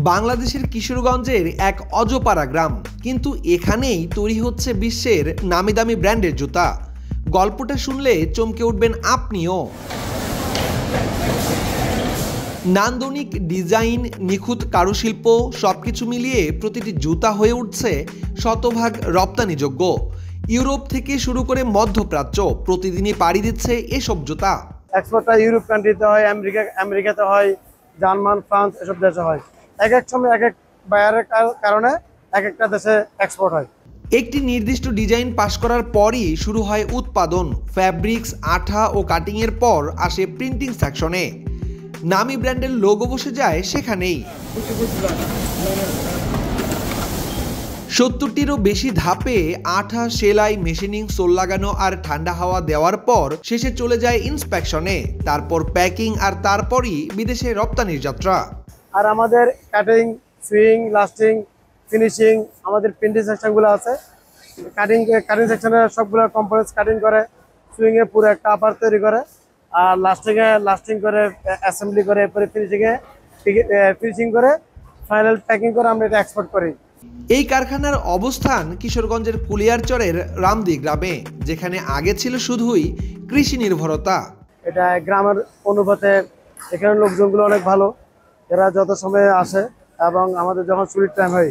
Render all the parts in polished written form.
বাংলাদেশের কিশোরগঞ্জের এক অজপাড়া গ্রাম, কিন্তু এখানেই তৈরি হচ্ছে বিশ্বের নামিদামি ব্র্যান্ডের জুতা। গল্পটা শুনলে চমকে উঠবেন আপনিও। নান্দনিক ডিজাইন, নিখুঁত কারুশিল্প সবকিছু মিলিয়ে প্রতিটি জুতা হয়ে উঠছে শতভাগ রপ্তানিযোগ্য। ইউরোপ থেকে শুরু করে মধ্যপ্রাচ্য প্রতিদিনই পাড়ি দিচ্ছে এসব জুতা। এক্সপোর্টটা ইউরোপ কান্ট্রিতে হয়, আমেরিকাতে হয়, জার্মান, ফ্রান্স এসব দেশে হয়। এক এক সময় এক এক বায়ারের কারণে এক একটা দেশে এক্সপোর্ট হয়। একটি নির্দিষ্ট ডিজাইন পাশ করার পরই শুরু হয় উৎপাদন। ফ্যাব্রিক্স, আঠা ও কাটিংয়ের পর আসে প্রিন্টিং সেকশনে। নামি ব্র্যান্ডের লোগো বসে যায় সেখানেই। 70টিরও বেশি ধাপে আঠা, সেলাই, মেশিনিং, সোল লাগানো আর ঠান্ডা হাওয়া দেওয়ার পর শেষে চলে যায় ইন্সপেকশনে, তারপর প্যাকিং আর তারপরই বিদেশে রপ্তানির যাত্রা। আর আমাদের কাটিং, সুইং, লাস্টিং, ফিনিশিং, আমাদের প্রিন্টিং সেকশনগুলো আছে। কাটিং সেকশনে সবগুলো কম্পোনেন্টস কাটিং করে, সুইংয়ে পুরো একটা আপার তৈরি করে, আর লাস্টিং করে, অ্যাসেম্বলি করে, এরপরে ফিনিশিং করে, ফাইনাল প্যাকিং করে আমরা এটা এক্সপোর্ট করি। এই কারখানার অবস্থান কিশোরগঞ্জের কুলিয়ারচরের রামদি গ্রামে, যেখানে আগে ছিল শুধুই কৃষি নির্ভরতা। এটা গ্রামের অনুপাতে এখানে লোকজনগুলো অনেক ভালো, এরা যত সময় আসে এবং আমাদের যখন ছুটির টাইম হয়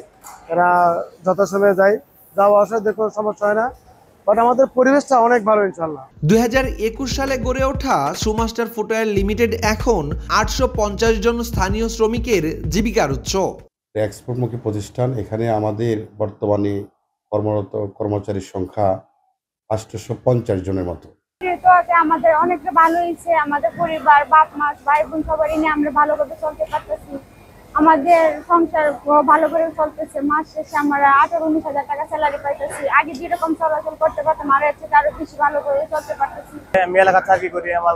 এরা যত সময় যায়, যাওয়া আসা দেখো সমস্যা হয় না। বাট আমাদের পরিবেশটা অনেক ভালো ইনশাল্লাহ। 2021 সালে গড়ে ওঠা সুমাস্টার ফুটওয়্যার লিমিটেড এখন 850 জন স্থানীয় শ্রমিকের জীবিকার উৎস। এক্সপোর্টমুখী প্রতিষ্ঠান। এখানে আমাদের বর্তমানে কর্মরত কর্মচারীর সংখ্যা 850 জনের মতো। আমাদের অনেকটা ভালো হয়েছে, আমাদের পরিবার, বাপ মা, ভাই বোন সবারই নিয়ে আমরা ভালোভাবে চলতে পারতেছি। আমাদের সংসার ভালো করে চলতেছে। মাস শেষে আমরা 18-19 হাজার টাকা স্যালারি পাইতেছি। আগে যেরকম চলাচল করতে পারতাম আর হচ্ছে আরো বেশি ভালো করে চলতে পারতেছি। আমি এলাকা চাকরি করি, আমার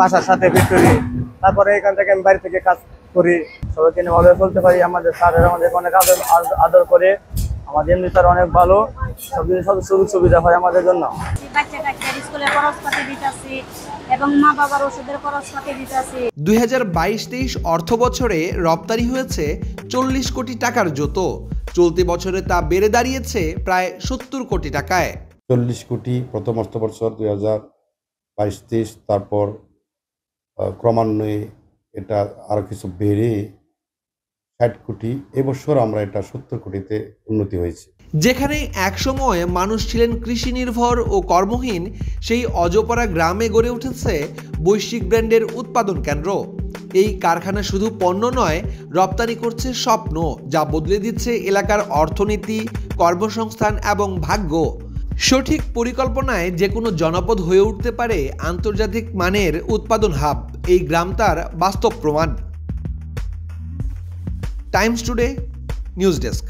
বাসার সাথে ভিক্টোরি, তারপরে এখান থেকে আমি বাড়ি থেকে কাজ করি। সবাইকে নিয়ে ভালোভাবে চলতে পারি। আমাদের স্যারের আমাদের অনেক আদর করে, আমাদের এমনি স্যার অনেক ভালো, সব সুযোগ সুবিধা হয় আমাদের জন্য। বাচ্চা স্কুলের খরচপাতি দিতেছি এবং মা বাবার ওষুধের খরচপাতি দিতেছি। 2022-23 অর্থ বছরে রপ্তানি হয়েছে 40 কোটি টাকার জুতো। চলতি বছরে তা বেড়ে দাঁড়িয়েছে প্রায় 70 কোটি টাকায়। 40 কোটি প্রথম অর্থ বছর 2022-23, তারপর ক্রমান্বয়ে এটা আরো কিছু বেড়ে 60 কোটি। এবছর আমরা এটা 70 কোটিতে উন্নতি হয়েছে। যেখানে একসময় মানুষ ছিলেন কৃষি নির্ভর ও কর্মহীন, সেই অজপাড়া গ্রামে গড়ে উঠেছে বৈশ্বিক ব্র্যান্ডের উৎপাদন কেন্দ্র। এই কারখানা শুধু পণ্য নয়, রপ্তানি করছে স্বপ্ন, যা বদলে দিচ্ছে এলাকার অর্থনীতি, কর্মসংস্থান এবং ভাগ্য। সঠিক পরিকল্পনায় যে কোনো জনপদ হয়ে উঠতে পারে আন্তর্জাতিক মানের উৎপাদন হাব। এই গ্রাম তার বাস্তব প্রমাণ। Times today news desk.